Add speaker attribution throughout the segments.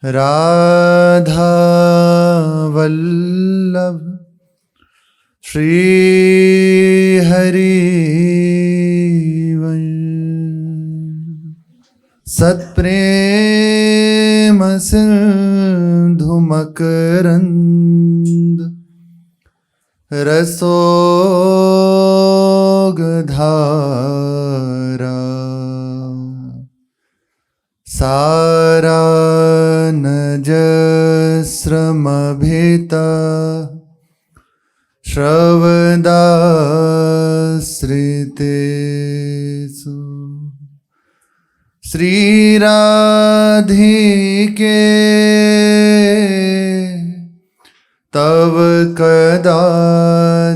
Speaker 1: राधा वल्लभ श्री हरि सत्प्रेम सिंधु मकरंद रसोगधारा सारानजस्रमभिता श्रवदाश्रितेषु श्रीराधिके तव कदा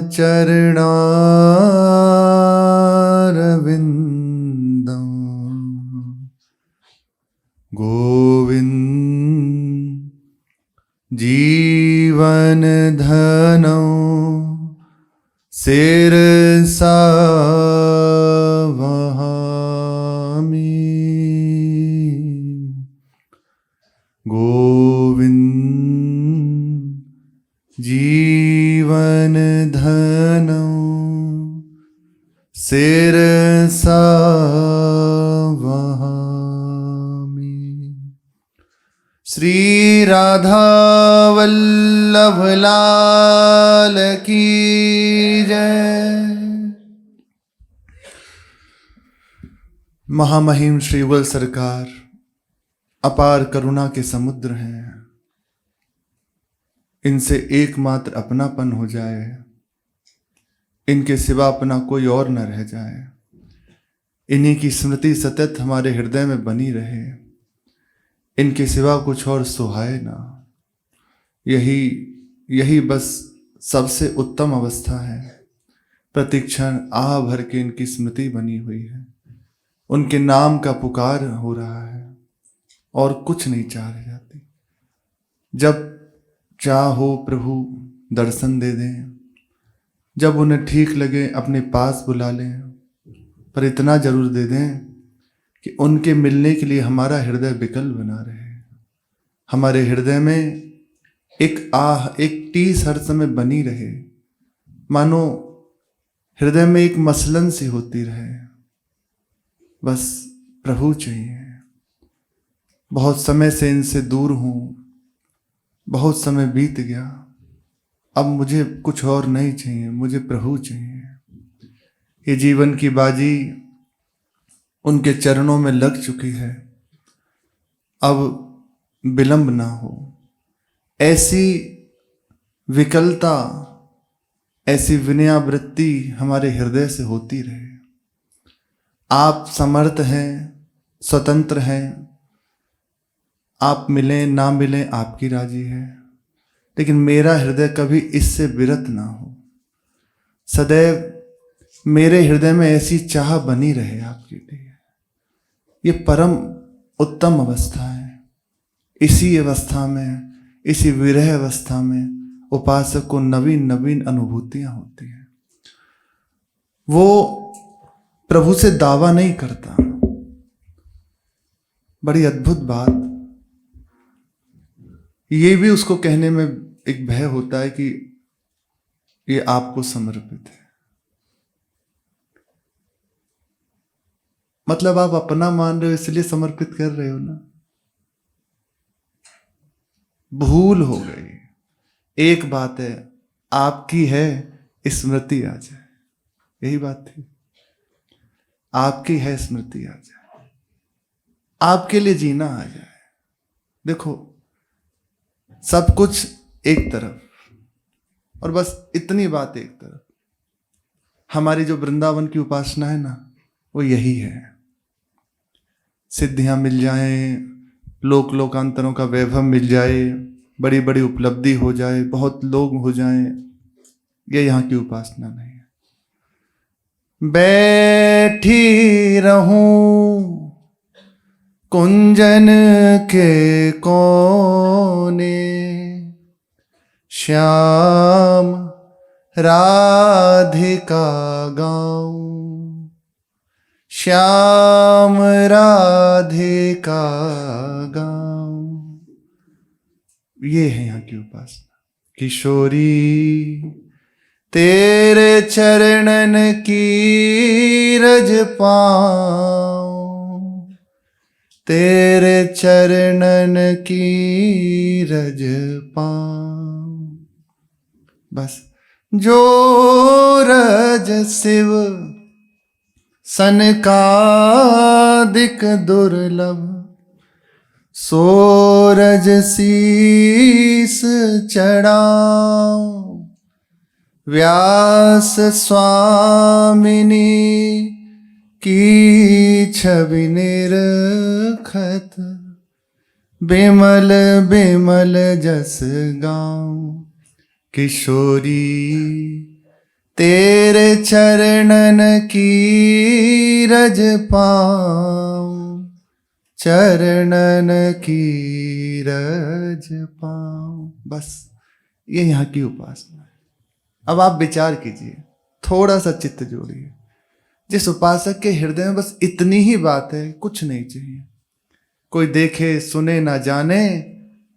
Speaker 1: चरणारविन्दं गोविन्द जीवन धनौ शिरसा वहामि गोविन्द जीवन धनौ शिरसा वहामि। श्री राधा वल्लभ लाल की जय। महामहिम श्री युगल सरकार अपार करुणा के समुद्र हैं। इनसे एकमात्र अपनापन हो जाए, इनके सिवा अपना कोई और न रह जाए। इन्हीं की स्मृति सतत हमारे हृदय में बनी रहे, इनके सिवा कुछ और सुहाए ना। यही बस सबसे उत्तम अवस्था है। प्रतिक्षण आह भर के इनकी स्मृति बनी हुई है, उनके नाम का पुकार हो रहा है और कुछ नहीं चाह जाती। जब चाहो प्रभु दर्शन दे दें, जब उन्हें ठीक लगे अपने पास बुला लें, पर इतना जरूर दे दें कि उनके मिलने के लिए हमारा हृदय विकल बना रहे। हमारे हृदय में एक आह, एक टीस हर समय बनी रहे, मानो हृदय में एक मसलन सी होती रहे। बस प्रभु चाहिए। बहुत समय से इनसे दूर हूँ, बहुत समय बीत गया, अब मुझे कुछ और नहीं चाहिए, मुझे प्रभु चाहिए। ये जीवन की बाजी उनके चरणों में लग चुकी है, अब विलंब ना हो। ऐसी विकलता, ऐसी विनयावृत्ति हमारे हृदय से होती रहे। आप समर्थ हैं, स्वतंत्र हैं, आप मिलें ना मिलें आपकी राजी है, लेकिन मेरा हृदय कभी इससे विरत ना हो। सदैव मेरे हृदय में ऐसी चाह बनी रहे आपके लिए। ये परम उत्तम अवस्था है। इसी अवस्था में, इसी विरह अवस्था में उपासक को नवीन नवीन अनुभूतियां होती हैं। वो प्रभु से दावा नहीं करता। बड़ी अद्भुत बात। ये भी उसको कहने में एक भय होता है कि ये आपको समर्पित है। मतलब आप अपना मान रहे हो इसलिए समर्पित कर रहे हो ना। भूल हो गई। एक बात है, आपकी है स्मृति आ जाए, यही बात थी। आपकी है स्मृति आ जाए, आपके लिए जीना आ जाए। देखो, सब कुछ एक तरफ और बस इतनी बात एक तरफ। हमारी जो वृंदावन की उपासना है ना, वो यही है। सिद्धियां मिल जाएं, लोक लोकांतरों का वैभव मिल जाए, बड़ी बड़ी उपलब्धि हो जाए, बहुत लोग हो जाएं, ये यहाँ की उपासना नहीं है। बैठी रहूं कुंजन के कोने, श्याम राधिका गाऊं, श्याम राधिका गाऊं। ये है यहाँ की उपासना। किशोरी तेरे चरणन की रज पाऊं, तेरे चरणन की रज पाऊं। बस जो रज शिव सनकादिक दुर्लभ, सोरज शीस चढ़ाऊं। व्यास स्वामिनी की छवि निरखत, बिमल बिमल जस गाऊं। किशोरी तेरे चरणन की रज पाऊं, चरणन की रज पाऊं। बस ये यहाँ की उपासना है। अब आप विचार कीजिए, थोड़ा सा चित्त जोड़िए। जिस उपासक के हृदय में बस इतनी ही बात है, कुछ नहीं चाहिए। कोई देखे सुने ना जाने,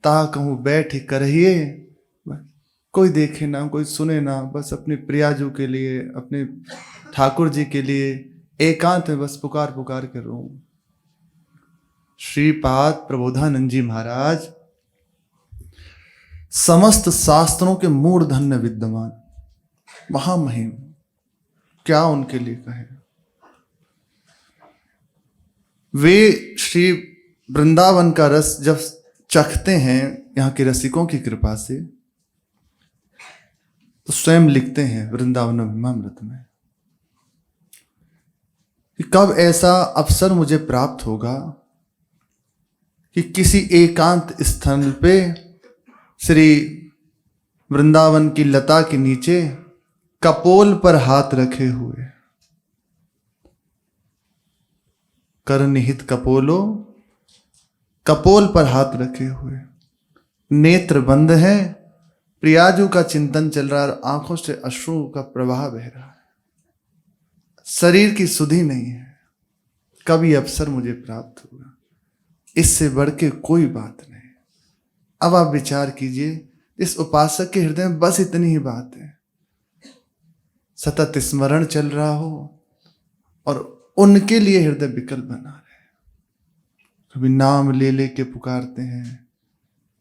Speaker 1: ता कहूँ बैठ करहिए। कोई देखे ना, कोई सुने ना, बस अपने प्रियाजू के लिए, अपने ठाकुर जी के लिए एकांत में बस पुकार पुकार कर रो। श्रीपाद प्रबोधानंद जी महाराज समस्त शास्त्रों के मूर्धन्य विद्यमान, महामहिम, क्या उनके लिए कहें। वे श्री वृंदावन का रस जब चखते हैं यहाँ के रसिकों की कृपा से, तो स्वयं लिखते हैं वृंदावन अभिमामृत में कि कब ऐसा अवसर मुझे प्राप्त होगा कि किसी एकांत स्थल पे श्री वृंदावन की लता के नीचे कपोल पर हाथ रखे हुए, कर निहित कपोलो, कपोल पर हाथ रखे हुए, नेत्र बंद है, प्रियाजू का चिंतन चल रहा है, आंखों से अश्रु का प्रवाह बह रहा है, शरीर की सुधि नहीं है। कब ये अवसर मुझे प्राप्त होगा? इससे बढ़ के कोई बात नहीं। अब आप विचार कीजिए, इस उपासक के हृदय में बस इतनी ही बात है, सतत स्मरण चल रहा हो और उनके लिए हृदय विकल बना रहे। कभी नाम ले लेके पुकारते हैं,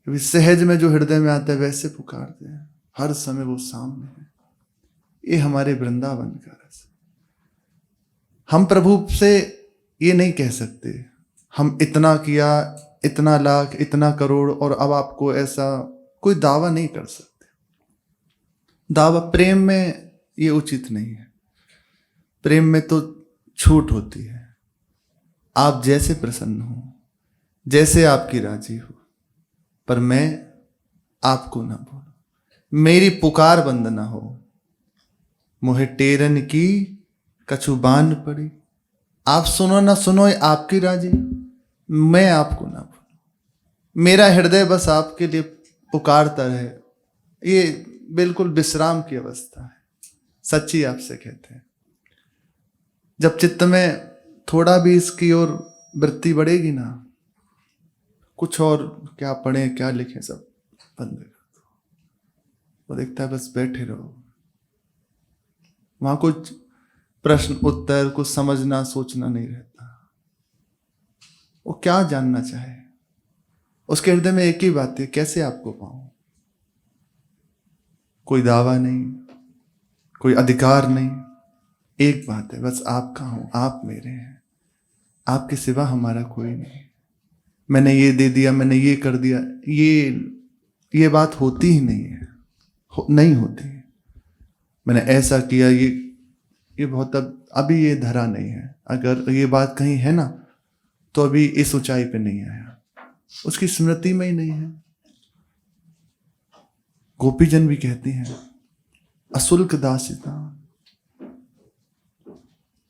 Speaker 1: कभी सहज में जो हृदय में आता है वैसे पुकारते हैं, हर समय वो सामने है। ये हमारे वृंदावन का रस। हम प्रभु से ये नहीं कह सकते हम इतना किया, इतना लाख, इतना करोड़, और अब आपको ऐसा, कोई दावा नहीं कर सकते। दावा प्रेम में ये उचित नहीं है। प्रेम में तो छूट होती है। आप जैसे प्रसन्न हो, जैसे आपकी राजी हो, पर मैं आपको ना बोलूं, मेरी पुकार बंद ना हो। मोहे टेरन की कछु बान पड़ी, आप सुनो ना सुनो, आपकी राजी, मैं आपको ना बोलूं। मेरा हृदय बस आपके लिए पुकारता रहे। ये बिल्कुल विश्राम की अवस्था है। सच्ची आपसे कहते हैं, जब चित्त में थोड़ा भी इसकी ओर वृत्ति बढ़ेगी ना, कुछ और क्या पढ़ें क्या लिखें सब बंद कर दो। वो देखता है बस बैठे रहो। वहां कुछ प्रश्न उत्तर, कुछ समझना सोचना नहीं रहता। वो क्या जानना चाहे, उसके हृदय में एक ही बात है, कैसे आपको पाऊं। कोई दावा नहीं, कोई अधिकार नहीं, एक बात है, बस आपका हूं, आप मेरे हैं, आपके सिवा हमारा कोई नहीं। मैंने ये दे दिया, मैंने ये कर दिया, ये बात होती ही नहीं है, नहीं होती। मैंने ऐसा किया, ये बहुत अभी ये धरा नहीं है। अगर ये बात कहीं है ना, तो अभी इस ऊंचाई पे नहीं आया, उसकी स्मृति में ही नहीं है। गोपीजन भी कहती हैं, अशुल्क दासिता,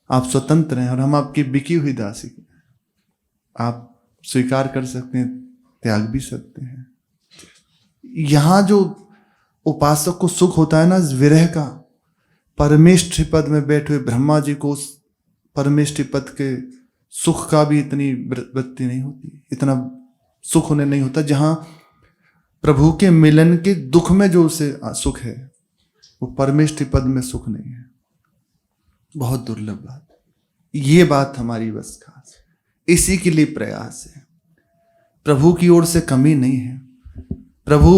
Speaker 1: आप स्वतंत्र हैं और हम आपकी बिकी हुई दासी। आप स्वीकार कर सकते हैं, त्याग भी सकते हैं। यहां जो उपासक को सुख होता है ना, इस विरह का, परमेष्ठि पद में बैठे हुए ब्रह्मा जी को उस परमेष्ठि पद के सुख का भी इतनी वृत्ति नहीं होती, इतना सुख उन्हें नहीं होता, जहां प्रभु के मिलन के दुख में जो उसे सुख है, वो परमेष्टि पद में सुख नहीं है। बहुत दुर्लभ बात। ये बात हमारी बस खास, इसी के लिए प्रयास है। प्रभु की ओर से कमी नहीं है, प्रभु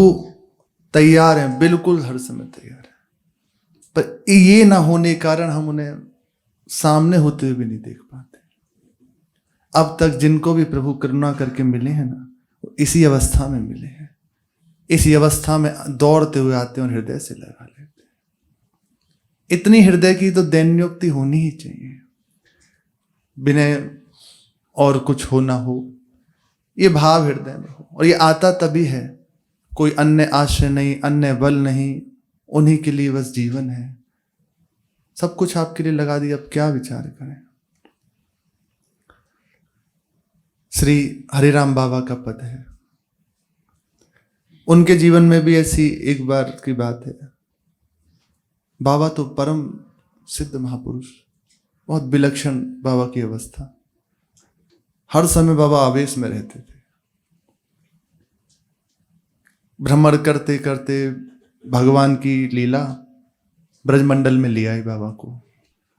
Speaker 1: तैयार हैं, बिल्कुल हर समय तैयार है। पर ये ना होने के कारण हम उन्हें सामने होते हुए भी नहीं देख पाते। अब तक जिनको भी प्रभु करुणा करके मिले हैं ना, वो इसी अवस्था में मिले हैं। इसी अवस्था में दौड़ते हुए आते हैं और हृदय से लगा लेते हैं। इतनी हृदय की तो दैन्योक्ति होनी ही चाहिए, विनय और कुछ हो ना हो, ये भाव हृदय में हो। और ये आता तभी है, कोई अन्य आश्रय नहीं, अन्य बल नहीं, उन्हीं के लिए बस जीवन है। सब कुछ आपके लिए लगा दिया, अब क्या विचार करें। श्री हरिराम बाबा का पद है, उनके जीवन में भी ऐसी एक बार की बात है। बाबा तो परम सिद्ध महापुरुष, बहुत विलक्षण बाबा की अवस्था। हर समय बाबा आवेश में रहते थे। भ्रमण करते करते भगवान की लीला ब्रजमंडल में ले आई बाबा को।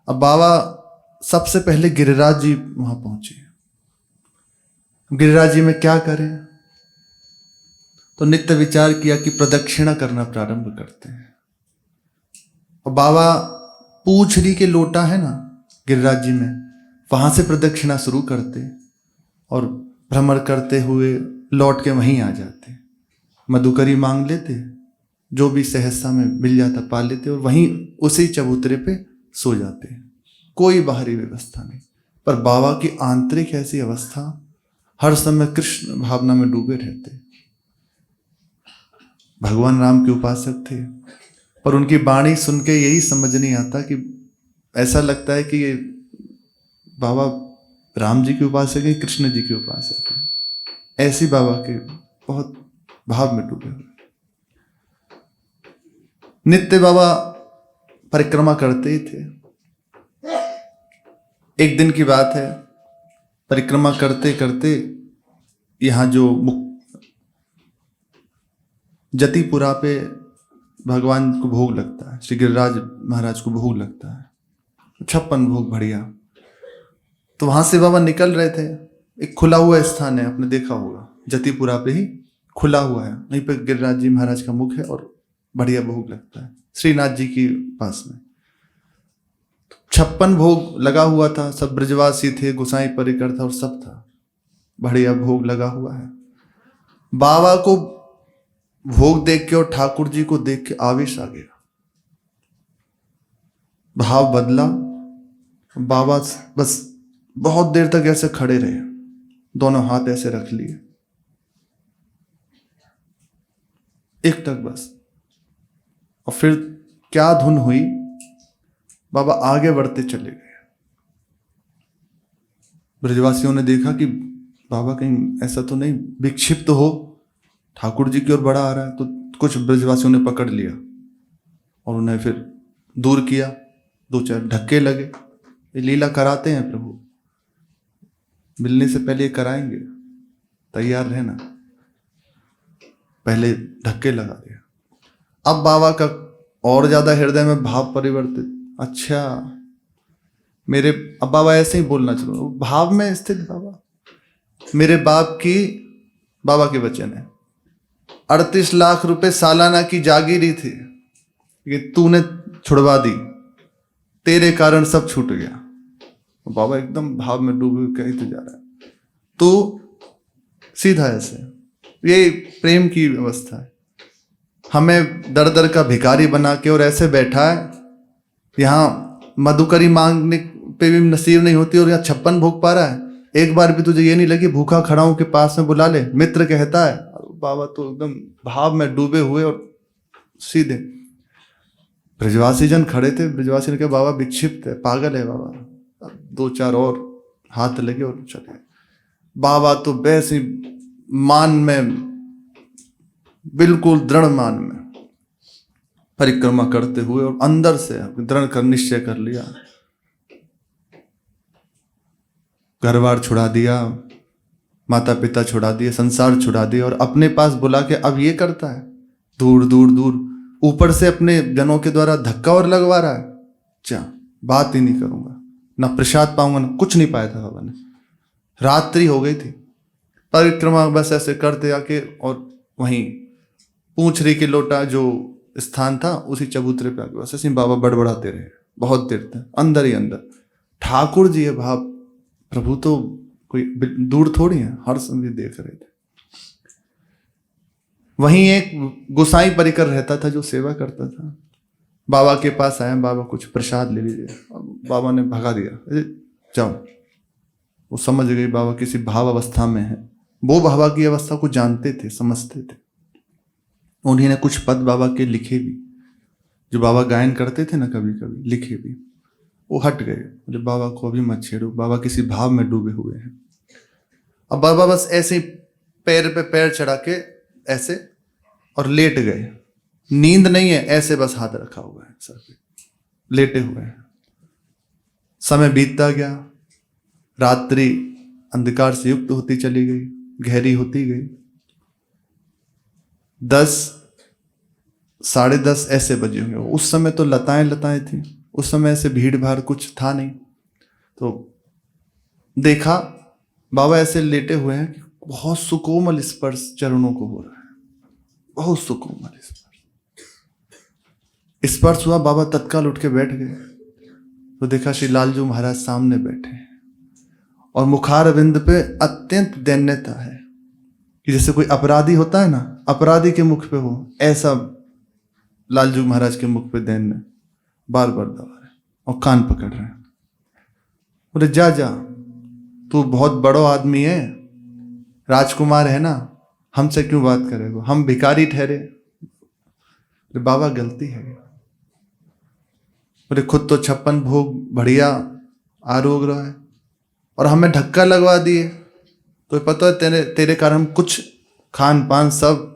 Speaker 1: अब बाबा सबसे पहले गिरिराज जी वहां पहुंचे। गिरिराज जी में क्या करें, तो नित्य विचार किया कि प्रदक्षिणा करना प्रारंभ करते हैं। और बाबा पूछरी के लोटा है ना गिरिराज जी में, वहां से प्रदक्षिणा शुरू करते और भ्रमण करते हुए लौट के वहीं आ जाते। मधुकरी मांग लेते, जो भी सहसा में मिल जाता पा लेते, और वहीं उसी चबूतरे पे सो जाते। कोई बाहरी व्यवस्था नहीं, पर बाबा की आंतरिक ऐसी अवस्था, हर समय कृष्ण भावना में डूबे रहते। भगवान राम के उपासक थे, पर उनकी वाणी सुन के यही समझ नहीं आता कि ऐसा लगता है कि ये बाबा राम जी के उपासक है, कृष्ण जी के उपासक है। ऐसी बाबा के बहुत भाव में डूबे हुए। नित्य बाबा परिक्रमा करते ही थे। एक दिन की बात है, परिक्रमा करते करते यहाँ जो जतिपुरा पे भगवान को भोग लगता है, श्री गिरिराज महाराज को भोग लगता है, 56 भोग बढ़िया। तो वहां से बाबा निकल रहे थे। एक खुला हुआ स्थान है, आपने देखा होगा, जतिपुरा पे ही खुला हुआ है, वहीं पे गिरिराज जी महाराज का मुख है और बढ़िया भोग लगता है श्रीनाथ जी के पास में। 56 भोग लगा हुआ था, सब ब्रजवासी थे, गोसाई परिकर था और सब था, बढ़िया भोग लगा हुआ है। बाबा को भोग देख के और ठाकुर जी को देख के आवेश आ गया, भाव बदला। बाबा बस बहुत देर तक ऐसे खड़े रहे, दोनों हाथ ऐसे रख लिए, एक तक बस। और फिर क्या धुन हुई, बाबा आगे बढ़ते चले गए। ब्रजवासियों ने देखा कि बाबा कहीं ऐसा तो नहीं विक्षिप्त हो, ठाकुर जी की ओर बढ़ा आ रहा है। तो कुछ ब्रजवासियों ने पकड़ लिया और उन्हें फिर दूर किया। 2-4 धक्के लगे। ये लीला कराते हैं प्रभु, मिलने से पहले कराएंगे, तैयार रहना। पहले धक्के लगा दिया। अब बाबा का और ज्यादा हृदय में भाव परिवर्तित। अच्छा मेरे, अब बाबा ऐसे ही बोलना चलो, भाव में स्थित बाबा, मेरे बाप की, बाबा के वचन है, 38 लाख रुपए सालाना की जागीरी थी, ये तूने छुड़वा दी, तेरे कारण सब छूट गया। बाबा एकदम भाव में डूबे हुए कहीं तो जा रहा है, तो सीधा ऐसे, ये प्रेम की अवस्था है। हमें दर दर का भिखारी बना के और ऐसे बैठा है, यहाँ मधुकरी मांगने पे भी नसीब नहीं होती और यहाँ 56 भोग पा रहा है। एक बार भी तुझे ये नहीं लगी भूखा खड़ा हूं के पास में बुला ले, मित्र कहता है। बाबा तो एकदम भाव में डूबे हुए और सीधे। ब्रजवासी जन खड़े थे, ब्रजवासी ने कहा बाबा विक्षिप्त है, पागल है बाबा। 2-4 और हाथ लगे और चले। बाबा तो वैसे मान में, बिल्कुल दृढ़ मान में परिक्रमा करते हुए और अंदर से दृढ़ कर निश्चय कर लिया, घर बार छुड़ा दिया, माता पिता छुड़ा दिए, संसार छुड़ा दिए और अपने पास बुला के अब ये करता है, दूर दूर दूर, ऊपर से अपने जनों के द्वारा धक्का और लगवा रहा है। क्या बात ही नहीं करूंगा, ना प्रसाद पाऊंगा, ना कुछ नहीं पाया था बाबा ने। रात्रि हो गई थी, परिक्रमा बस ऐसे करते आके और वहीं पूंछरी के लोटा जो स्थान था उसी चबूतरे पे आके बस ऐसे बाबा बड़बड़ाते रहे बहुत देर तक, अंदर ही अंदर। ठाकुर जी है भाव, प्रभु तो कोई दूर थोड़ी है, हर समय देख रहे थे। वहीं एक गोसाई परिकर रहता था जो सेवा करता था, बाबा के पास आया, बाबा कुछ प्रसाद ले लीजिए। बाबा ने भगा दिया, अरे जाओ। वो समझ गई बाबा किसी भाव अवस्था में है, वो बाबा की अवस्था को जानते थे, समझते थे। उन्हीं ने कुछ पद बाबा के लिखे भी, जो बाबा गायन करते थे ना कभी कभी, लिखे भी। वो हट गए, बोले बाबा को अभी मत छेड़ो, बाबा किसी भाव में डूबे हुए हैं। अब बाबा बस ऐसे ही पैर पे पैर चढ़ा के ऐसे और लेट गए, नींद नहीं है, ऐसे बस हाथ रखा हुआ है सर पे, लेटे हुए हैं। समय बीतता गया, रात्रि अंधकार से युक्त होती चली गई, गहरी होती गई। 10, 10:30 ऐसे बजे होंगे। उस समय तो लताएं लताएं थी, उस समय ऐसे भीड़ भाड़ कुछ था नहीं। तो देखा बाबा ऐसे लेटे हुए हैं कि बहुत सुकोमल स्पर्श चरणों को हो रहा है, बहुत सुकोमल स्पर्श हुआ। बाबा तत्काल उठ के बैठ गए, तो देखा श्री लालजू महाराज सामने बैठे हैं और मुखार बिंद पे अत्यंत दैन्यता है कि जैसे कोई अपराधी होता है ना, अपराधी के मुख पे हो, ऐसा लालजू महाराज के मुख पे दैन्य बार बार दबा रहे और कान पकड़ रहे हैं। बोले जा जा, तू बहुत बड़ो आदमी है, राजकुमार है ना, हमसे क्यों बात करेगो, हम भिखारी ठहरे। बोले बाबा गलती है। बोले खुद तो 56 भोग बढ़िया आरोग रहा है और हमें धक्का लगवा दिए, तो पता है तेरे कारण हम कुछ खान पान सब।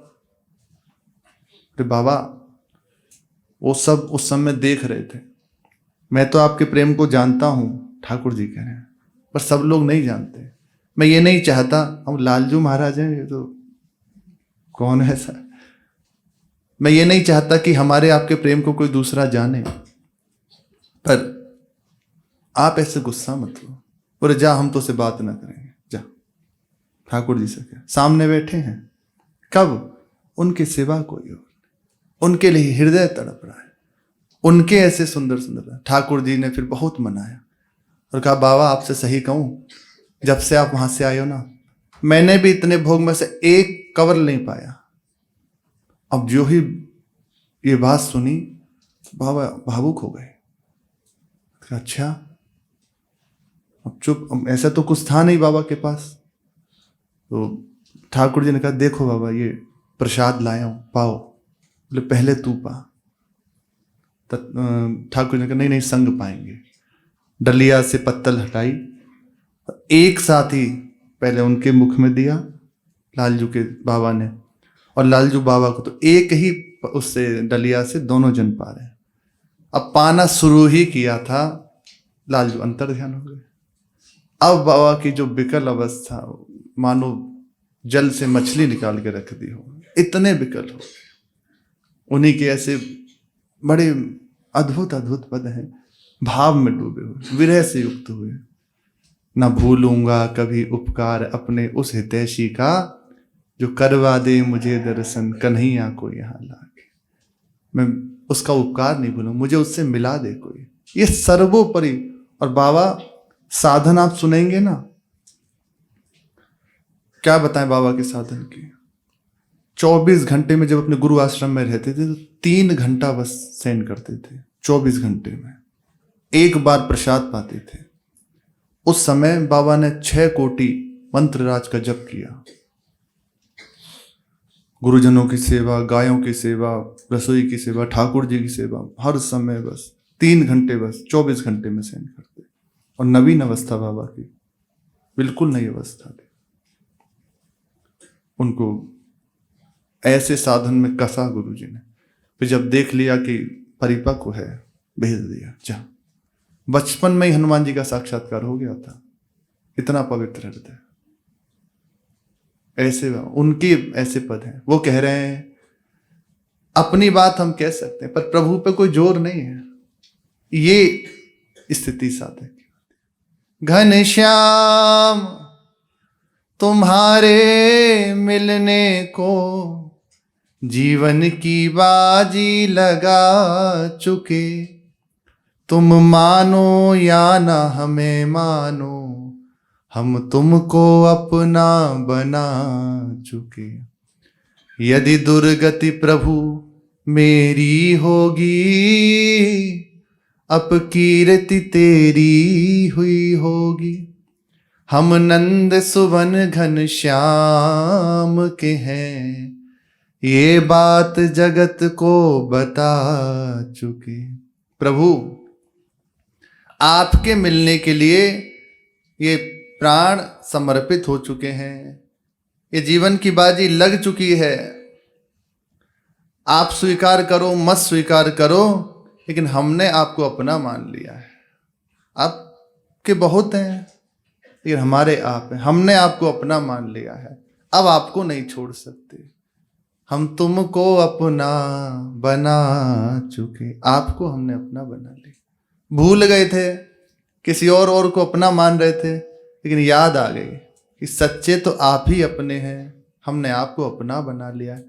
Speaker 1: बाबा वो सब उस समय देख रहे थे, मैं तो आपके प्रेम को जानता हूं, ठाकुर जी कह रहे हैं, पर सब लोग नहीं जानते। मैं ये नहीं चाहता, हम लालजू महाराज हैं, ये तो कौन है सर, मैं ये नहीं चाहता कि हमारे आपके प्रेम को कोई दूसरा जाने, पर आप ऐसे गुस्सा मत लो। बोले जा, हम तो से बात ना करेंगे, जा। ठाकुर जी से क्या, सामने बैठे हैं, कब उनकी सिवा कोई और, उनके लिए हृदय तड़प रहा है, उनके ऐसे सुंदर सुंदर। ठाकुर जी ने फिर बहुत मनाया और कहा बाबा आपसे सही कहूं, जब से आप वहां से आए हो ना, मैंने भी इतने भोग में से एक कवर नहीं पाया। अब जो ही ये बात सुनी बाबा भावुक हो गए। अच्छा, अब चुप, ऐसा तो कुछ था नहीं बाबा के पास। तो ठाकुर जी ने कहा देखो बाबा ये प्रसाद लाया हूं, पाओ। बोले पहले तू पा। ठाकुर जी ने कहा नहीं नहीं, संग पाएंगे। डलिया से पत्तल हटाई, एक साथ ही पहले उनके मुख में दिया लालजू के बाबा ने, और लालजू बाबा को तो एक ही उससे डलिया से दोनों जन पा रहे हैं। अब पाना शुरू ही किया था, लालजू अंतर ध्यान हो गए। अब बाबा की जो विकल अवस्था, मानो जल से मछली निकाल के रख दी हो, इतने विकल हो। उन्हीं के ऐसे बड़े अद्भुत अद्भुत पद हैं, भाव में डूबे हुए, विरह से युक्त हुए। न भूलूंगा कभी उपकार अपने उस हितैषी का, जो करवा दे मुझे दर्शन कन्हैया को यहाँ लाके। मैं उसका उपकार नहीं भूलूं, मुझे उससे मिला दे कोई। ये सर्वोपरि। और बाबा साधन आप सुनेंगे ना, क्या बताएं बाबा के साधन की। 24 घंटे में जब अपने गुरु आश्रम में रहते थे तो 3 घंटा बस शयन करते थे, 24 घंटे में एक बार प्रसाद पाते थे। उस समय बाबा ने 6 कोटि मंत्रराज का जप किया। गुरुजनों की सेवा, गायों की सेवा, रसोई की सेवा, ठाकुर जी की सेवा, हर समय बस 3 घंटे, बस 24 घंटे में शयन करते। और नवीन अवस्था बाबा की, बिल्कुल नई अवस्था थी। उनको ऐसे साधन में कसा गुरु जी ने। फिर जब देख लिया कि परिपक्व है, भेज दिया जा। बचपन में ही हनुमान जी का साक्षात्कार हो गया था, इतना पवित्र हृदय। ऐसे उनके ऐसे पद हैं। वो कह रहे हैं अपनी बात हम कह सकते हैं पर प्रभु पे कोई जोर नहीं है। ये स्थिति साधक। घनश्याम तुम्हारे मिलने को जीवन की बाजी लगा चुके, तुम मानो या ना हमें मानो, हम तुमको अपना बना चुके। यदि दुर्गति प्रभु मेरी होगी, अपकीर्ति तेरी हुई होगी। हम नंद सुवन घनश्याम के हैं, ये बात जगत को बता चुके। प्रभु आपके मिलने के लिए ये प्राण समर्पित हो चुके हैं, ये जीवन की बाजी लग चुकी है। आप स्वीकार करो मत स्वीकार करो, लेकिन हमने आपको अपना मान लिया है। आपके बहुत हैं लेकिन हमारे आप हैं। हमने आपको अपना मान लिया है, अब आपको नहीं छोड़ सकते। हम तुमको अपना बना चुके। आपको हमने अपना बना लिया। भूल गए थे, किसी और को अपना मान रहे थे, लेकिन याद आ गई कि सच्चे तो आप ही अपने हैं। हमने आपको अपना बना लिया है।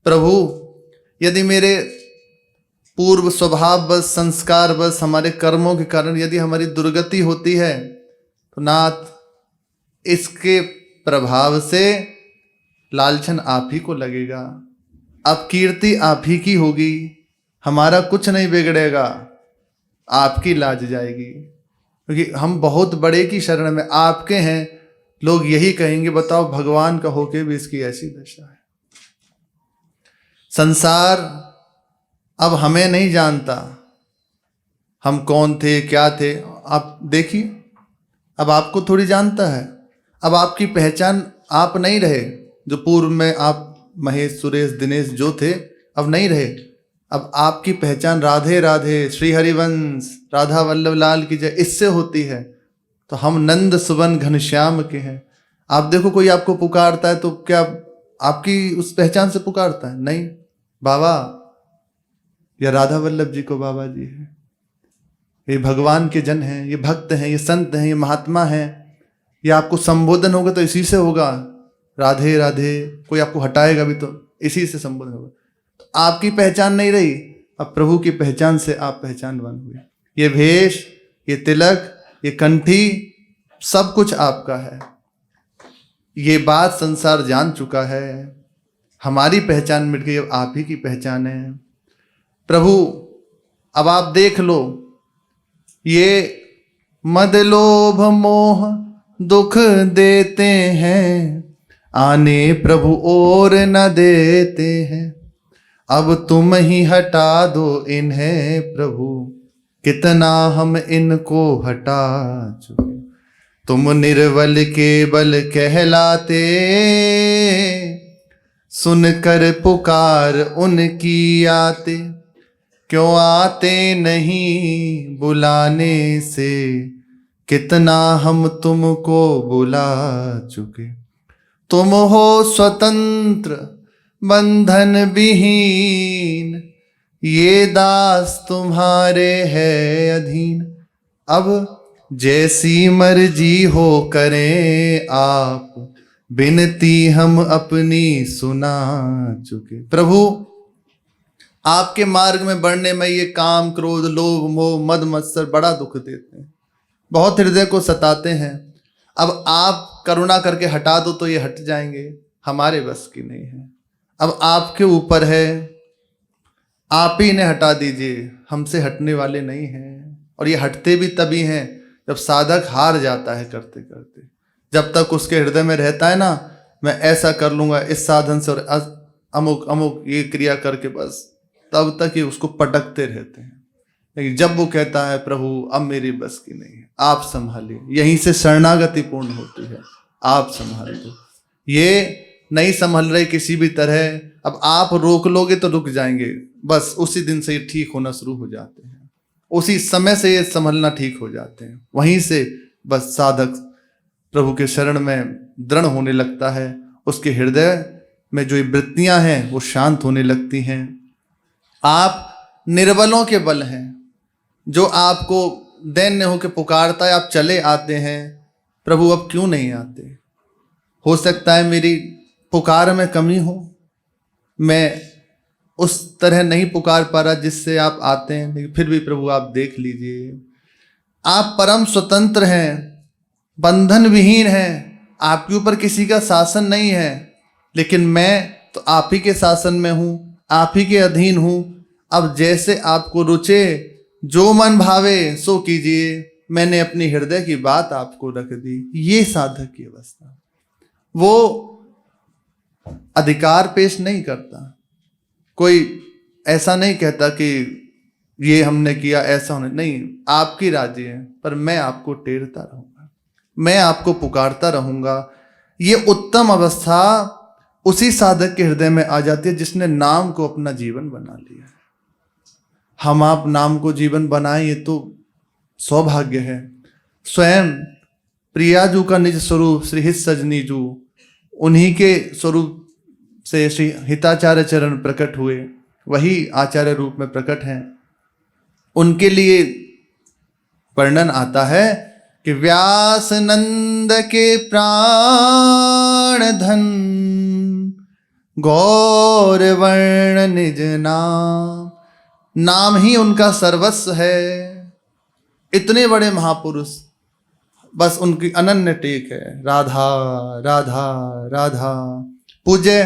Speaker 1: प्रभु यदि मेरे पूर्व स्वभाव बस संस्कार बस हमारे कर्मों के कारण यदि हमारी दुर्गति होती है तो नाथ इसके प्रभाव से लालचन आप ही को लगेगा, अपकीर्ति आप ही की होगी, हमारा कुछ नहीं बिगड़ेगा, आपकी लाज जाएगी। क्योंकि हम बहुत बड़े की शरण में आपके हैं। लोग यही कहेंगे बताओ भगवान का होके भी इसकी ऐसी दशा है। संसार अब हमें नहीं जानता हम कौन थे क्या थे। आप देखिए अब आपको थोड़ी जानता है। अब आपकी पहचान आप नहीं रहे। जो पूर्व में आप महेश सुरेश दिनेश जो थे अब नहीं रहे। अब आपकी पहचान राधे राधे श्री हरिवंश राधा वल्लभ लाल की जय इससे होती है। तो हम नंद सुवन घनश्याम के हैं। आप देखो कोई आपको पुकारता है तो क्या आपकी उस पहचान से पुकारता है? नहीं, बाबा या राधा वल्लभ जी को बाबा जी है, ये भगवान के जन हैं, ये भक्त हैं, ये संत हैं, ये महात्मा हैं। ये आपको संबोधन होगा तो इसी से होगा, राधे राधे। कोई आपको हटाएगा भी तो इसी से संबोधन होगा। तो आपकी पहचान नहीं रही, अब प्रभु की पहचान से आप पहचानवान हुए। ये भेष, ये तिलक, ये कंठी सब कुछ आपका है। ये बात संसार जान चुका है। हमारी पहचान मिट गई, अब आप ही की पहचान है। प्रभु अब आप देख लो, ये मद लोभ मोह दुख देते हैं, आने प्रभु और न देते हैं। अब तुम ही हटा दो इन्हें प्रभु, कितना हम इनको हटा चुके। तुम निर्बल केवल कहलाते, सुनकर पुकार उनकी आते। क्यों आते नहीं बुलाने से, कितना हम तुमको बुला चुके। तुम हो स्वतंत्र बंधन विहीन, ये दास तुम्हारे है अधीन। अब जैसी मर्जी हो करें आप, बिनती हम अपनी सुना चुके। प्रभु आपके मार्ग में बढ़ने में ये काम क्रोध लोभ मोह मद मत्सर बड़ा दुख देते हैं, बहुत हृदय को सताते हैं। अब आप करुणा करके हटा दो तो ये हट जाएंगे, हमारे बस की नहीं है। अब आपके ऊपर है, आप ही इन्हें हटा दीजिए, हमसे हटने वाले नहीं हैं। और ये हटते भी तभी हैं जब साधक हार जाता है करते करते। जब तक उसके हृदय में रहता है ना मैं ऐसा कर लूंगा इस साधन से और अमुक अमुक ये क्रिया करके, बस तब तक ये उसको पटकते रहते हैं। लेकिन जब वो कहता है प्रभु अब मेरी बस की नहीं है, आप संभालिए, यहीं से शरणागति पूर्ण होती है। आप संभाल दो, ये नहीं संभल रहे किसी भी तरह। अब आप रोक लोगे तो रुक जाएंगे, बस उसी दिन से ये ठीक होना शुरू हो जाते हैं। उसी समय से ये संभलना ठीक हो जाते हैं। वहीं से बस साधक प्रभु के शरण में दृढ़ होने लगता है। उसके हृदय में जो वृत्तियां हैं वो शांत होने लगती हैं। आप निर्बलों के बल हैं। जो आपको दैन्य होकर पुकारता है, आप चले आते हैं, प्रभु अब क्यों नहीं आते? हो सकता है मेरी पुकार में कमी हो, मैं उस तरह नहीं पुकार पा रहा जिससे आप आते हैं, लेकिन फिर भी प्रभु आप देख लीजिए। आप परम स्वतंत्र हैं, बंधन विहीन हैं, आपके ऊपर किसी का शासन नहीं है, लेकिन मैं तो आप ही के शासन में हूँ, आप ही के अधीन हूँ। अब जैसे आपको रुचे, जो मन भावे सो कीजिए। मैंने अपनी हृदय की बात आपको रख दी। ये साधक की अवस्था। वो अधिकार पेश नहीं करता, कोई ऐसा नहीं कहता कि ये हमने किया ऐसा होने, नहीं, आपकी राजी है, पर मैं आपको टेरता रहूंगा, मैं आपको पुकारता रहूंगा। ये उत्तम अवस्था उसी साधक के हृदय में आ जाती है जिसने नाम को अपना जीवन बना लिया। हम आप नाम को जीवन बनाएं, ये तो सौभाग्य है। स्वयं प्रियाजू का निज स्वरूप श्री हित सजनी जू, उन्हीं के स्वरूप से श्री हिताचार्य चरण प्रकट हुए, वही आचार्य रूप में प्रकट हैं। उनके लिए वर्णन आता है कि व्यास नंद के प्राण धन, गौर वर्ण निज नाम। नाम ही उनका सर्वस्व है। इतने बड़े महापुरुष, बस उनकी अनन्य टेक है राधा राधा राधा। पूज्य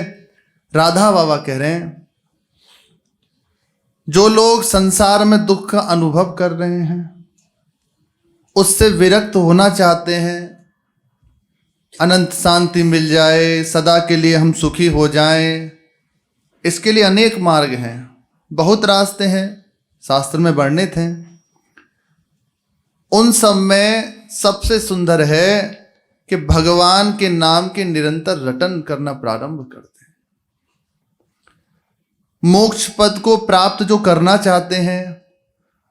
Speaker 1: राधा बाबा कह रहे हैं, जो लोग संसार में दुख का अनुभव कर रहे हैं, उससे विरक्त होना चाहते हैं, अनंत शांति मिल जाए, सदा के लिए हम सुखी हो जाएं, इसके लिए अनेक मार्ग हैं, बहुत रास्ते हैं, शास्त्र में वर्णित हैं। उन सब में सबसे सुंदर है कि भगवान के नाम के निरंतर रटन करना प्रारंभ कर दें। मोक्ष पद को प्राप्त जो करना चाहते हैं,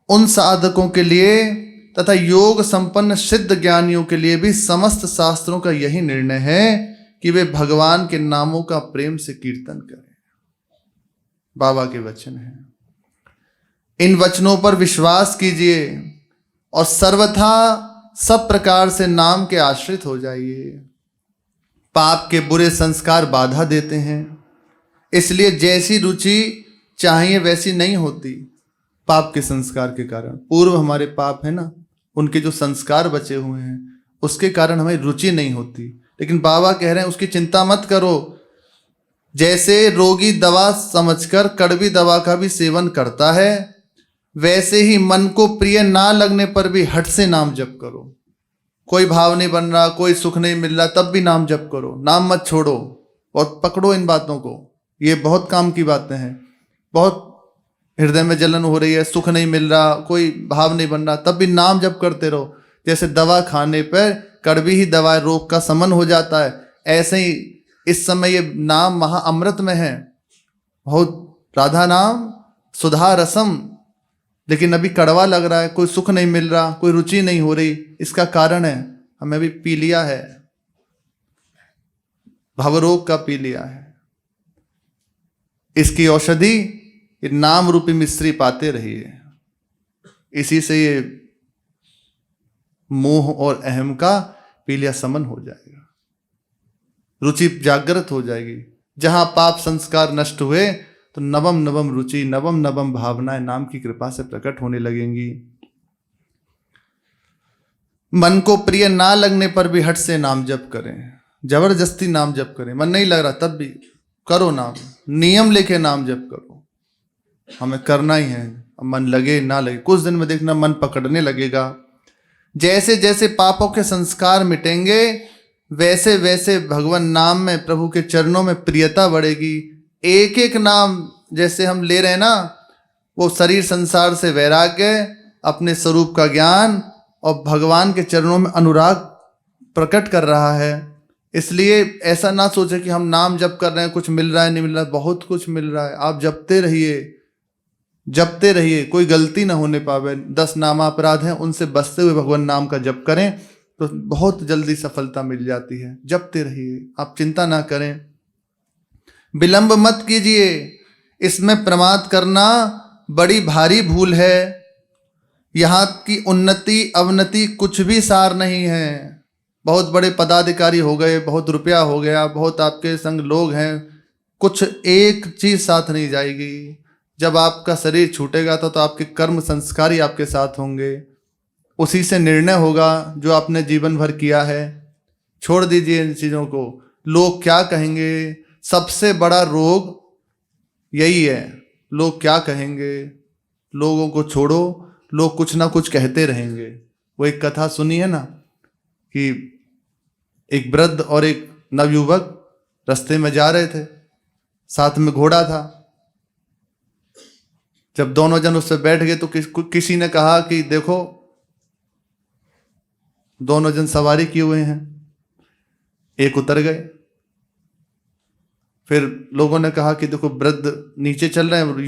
Speaker 1: उन साधकों के लिए तथा योग संपन्न सिद्ध ज्ञानियों के लिए भी समस्त शास्त्रों का यही निर्णय है कि वे भगवान के नामों का प्रेम से कीर्तन करें। बाबा के वचन हैं, इन वचनों पर विश्वास कीजिए और सर्वथा सब प्रकार से नाम के आश्रित हो जाइए। पाप के बुरे संस्कार बाधा देते हैं, इसलिए जैसी रुचि चाहिए वैसी नहीं होती। पाप के संस्कार के कारण, पूर्व हमारे पाप है ना, उनके जो संस्कार बचे हुए हैं, उसके कारण हमें रुचि नहीं होती। लेकिन बाबा कह रहे हैं उसकी चिंता मत करो। जैसे रोगी दवा समझकर कड़वी दवा का भी सेवन करता है, वैसे ही मन को प्रिय ना लगने पर भी हट से नाम जप करो। कोई भाव नहीं बन रहा, कोई सुख नहीं मिल रहा, तब भी नाम जप करो, नाम मत छोड़ो और पकड़ो इन बातों को। ये बहुत काम की बातें हैं। बहुत हृदय में जलन हो रही है, सुख नहीं मिल रहा, कोई भाव नहीं बन रहा, तब भी नाम जप करते रहो। जैसे दवा खाने पर कड़वी ही दवा रोग का समन हो जाता है, ऐसे ही इस समय ये नाम महा अमृत में है। बहुत राधा नाम सुधा रसम, लेकिन अभी कड़वा लग रहा है, कोई सुख नहीं मिल रहा, कोई रुचि नहीं हो रही। इसका कारण है हमें भी पी लिया है, भवरोग का पी लिया है। इसकी औषधि ये नाम रूपी मिश्री पाते रहिए। इसी से ये मोह और अहम का पीलिया समन हो जाएगा, रुचि जागृत हो जाएगी। जहां पाप संस्कार नष्ट हुए तो नवम नवम रुचि, नवम नवम भावनाएं नाम की कृपा से प्रकट होने लगेंगी। मन को प्रिय ना लगने पर भी हट से नाम जप करें, जबरदस्ती नाम जप करें। मन नहीं लग रहा तब भी करो नाम, नियम लेके नाम जप करो। हमें करना ही है, मन लगे ना लगे, कुछ दिन में देखना मन पकड़ने लगेगा। जैसे जैसे पापों के संस्कार मिटेंगे, वैसे वैसे भगवान नाम में, प्रभु के चरणों में प्रियता बढ़ेगी। एक एक नाम जैसे हम ले रहे हैं ना, वो शरीर संसार से वैराग्य, अपने स्वरूप का ज्ञान और भगवान के चरणों में अनुराग प्रकट कर रहा है। इसलिए ऐसा ना सोचे कि हम नाम जप कर रहे हैं, कुछ मिल रहा है नहीं मिल रहा है। बहुत कुछ मिल रहा है, आप जपते रहिए, जपते रहिए, कोई गलती ना होने पावे। 10 नामा अपराध हैं, उनसे बचते हुए भगवान नाम का जप करें, तो बहुत जल्दी सफलता मिल जाती है। जपते रहिए, आप चिंता ना करें, विलंब मत कीजिए, इसमें प्रमाद करना बड़ी भारी भूल है। यहाँ की उन्नति अवनति कुछ भी सार नहीं है। बहुत बड़े पदाधिकारी हो गए, बहुत रुपया हो गया, बहुत आपके संग लोग हैं, कुछ एक चीज साथ नहीं जाएगी। जब आपका शरीर छूटेगा तो आपके कर्म संस्कार ही आपके साथ होंगे, उसी से निर्णय होगा जो आपने जीवन भर किया है। छोड़ दीजिए इन चीज़ों को। लोग क्या कहेंगे, सबसे बड़ा रोग यही है, लोग क्या कहेंगे। लोगों को छोड़ो, लोग कुछ ना कुछ कहते रहेंगे। वो एक कथा सुनी है ना कि एक वृद्ध और एक नवयुवक रास्ते में जा रहे थे, साथ में घोड़ा था। जब दोनों जन उससे बैठ गए तो किसी ने कहा कि देखो दोनों जन सवारी किए हुए हैं, एक उतर गए। फिर लोगों ने कहा कि देखो वृद्ध नीचे चल रहे हैं,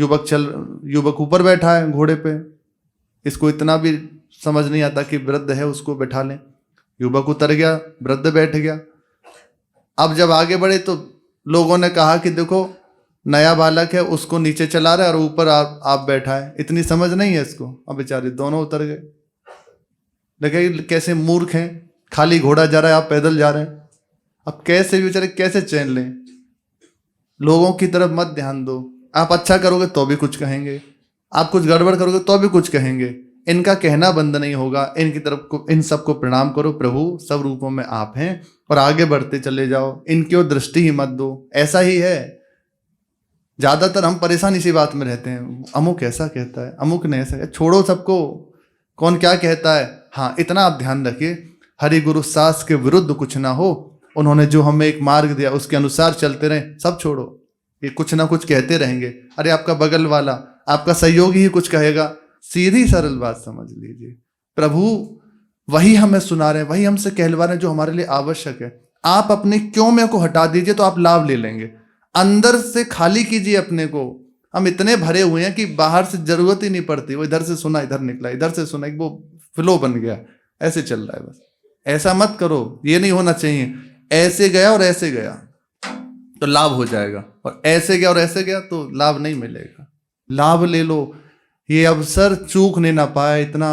Speaker 1: युवक ऊपर बैठा है घोड़े पे, इसको इतना भी समझ नहीं आता कि वृद्ध है उसको बैठा लें। युवक उतर गया, वृद्ध बैठ गया। अब जब आगे बढ़े तो लोगों ने कहा कि देखो नया बालक है, उसको नीचे चला रहा है और ऊपर आप बैठा है, इतनी समझ नहीं है इसको। अब बेचारे दोनों उतर गए। देखिए कैसे मूर्ख हैं, खाली घोड़ा जा रहा है, आप पैदल जा रहे हैं। अब कैसे बेचारे कैसे चैन लें। लोगों की तरफ मत ध्यान दो। आप अच्छा करोगे तो भी कुछ कहेंगे, आप कुछ गड़बड़ करोगे तो भी कुछ कहेंगे। इनका कहना बंद नहीं होगा। इनकी तरफ को, इन सबको प्रणाम करो, प्रभु सब रूपों में आप हैं, और आगे बढ़ते चले जाओ। इनकी ओर दृष्टि ही मत दो। ऐसा ही है, ज्यादातर हम परेशान इसी बात में रहते हैं। अमुक ऐसा कहता है, अमुक ने ऐसा, छोड़ो सबको, कौन क्या कहता है। हाँ, इतना आप ध्यान रखिए, हरि गुरु सास के विरुद्ध कुछ ना हो। उन्होंने जो हमें एक मार्ग दिया उसके अनुसार चलते रहें। सब छोड़ो, ये कुछ ना कुछ कहते रहेंगे। अरे आपका बगल वाला, आपका सहयोगी ही कुछ कहेगा, सीधी सरल बात समझ लीजिए, प्रभु वही हमें सुना रहे हैं, वही हमसे कहलवा रहे हैं जो हमारे लिए आवश्यक है। आप अपने क्यों में को हटा दीजिए तो आप लाभ ले लेंगे। अंदर से खाली कीजिए अपने को। हम इतने भरे हुए हैं कि बाहर से जरूरत ही नहीं पड़ती। वो इधर से सुना इधर निकला, इधर से सुना, वो फ्लो बन गया, ऐसे चल रहा है बस। ऐसा मत करो, ये नहीं होना चाहिए। ऐसे गया और ऐसे गया तो लाभ हो जाएगा, और ऐसे गया और ऐसे गया तो लाभ नहीं मिलेगा। लाभ ले लो, ये अवसर चूकने ना पाए। इतना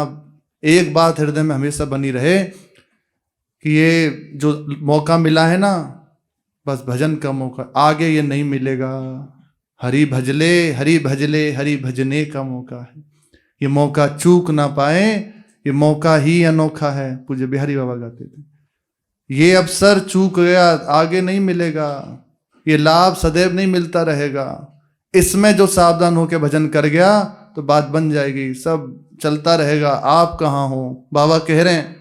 Speaker 1: एक बात हृदय में हमेशा बनी रहे कि ये जो मौका मिला है ना, बस भजन का मौका, आगे ये नहीं मिलेगा। हरि भजले हरि भजले हरि भजने का मौका है। ये मौका चूक ना पाए, ये मौका ही अनोखा है। पूज्य बिहारी बाबा गाते थे, ये अवसर चूक गया आगे नहीं मिलेगा, ये लाभ सदैव नहीं मिलता रहेगा। इसमें जो सावधान होकर भजन कर गया तो बात बन जाएगी, सब चलता रहेगा। आप कहाँ हो। बाबा कह रहे हैं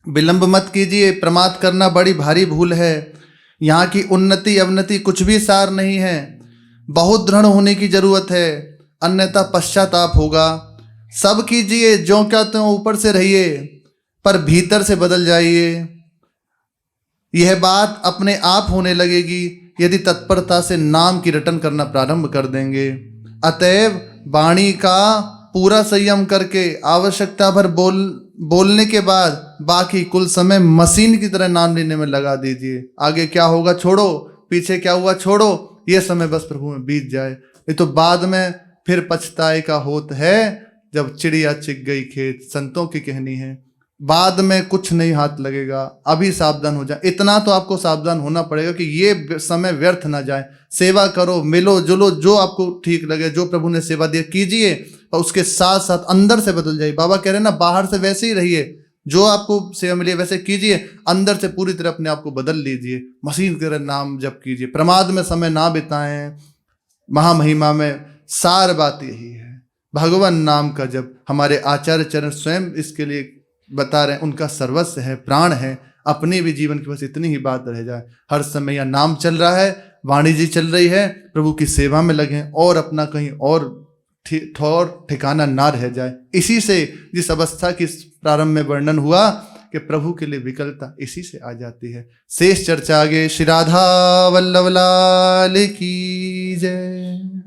Speaker 1: विलंब मत कीजिए, प्रमाद करना बड़ी भारी भूल है। यहाँ की उन्नति अवनति कुछ भी सार नहीं है, बहुत दृढ़ होने की जरूरत है, अन्यथा पश्चाताप होगा। सब कीजिए जो क्या त्यों ऊपर से रहिए, पर भीतर से बदल जाइए। यह बात अपने आप होने लगेगी यदि तत्परता से नाम की रटन करना प्रारंभ कर देंगे। अतएव वाणी का पूरा संयम करके आवश्यकता भर बोलने के बाद बाकी कुल समय मशीन की तरह नाम लेने में लगा दीजिए। आगे क्या होगा छोड़ो, पीछे क्या हुआ छोड़ो, ये समय बस प्रभु में बीत जाए। ये तो बाद में फिर पछताए का होत है, जब चिड़िया चिग गई खेत, संतों की कहनी है। बाद में कुछ नहीं हाथ लगेगा, अभी सावधान हो जाए। इतना तो आपको सावधान होना पड़ेगा कि ये समय व्यर्थ ना जाए। सेवा करो, मिलो जुलो, जो आपको ठीक लगे, जो प्रभु ने सेवा दी कीजिए, और उसके साथ साथ अंदर से बदल जाइए। बाबा कह रहे हैं ना, बाहर से वैसे ही रहिए, जो आपको सेवा मिली वैसे कीजिए, अंदर से पूरी तरह अपने आप को बदल लीजिए। मशीन की तरह नाम जप कीजिए, प्रमाद में समय ना बिताएं। महामहिमा में सार बात यही है, भगवान नाम का जब हमारे आचार्य चरण स्वयं इसके लिए बता रहे हैं, उनका सर्वस्व है, प्राण है। अपने भी जीवन की बस इतनी ही बात रह जाए, हर समय यह नाम चल रहा है, वाणी जी चल रही है, प्रभु की सेवा में लगे, और अपना कहीं और ठौर ठिकाना ना रह जाए। इसी से जिस अवस्था की प्रारंभ में वर्णन हुआ कि प्रभु के लिए विकलता इसी से आ जाती है। शेष चर्चा आगे। श्री राधा वल्लभ लाल की जय।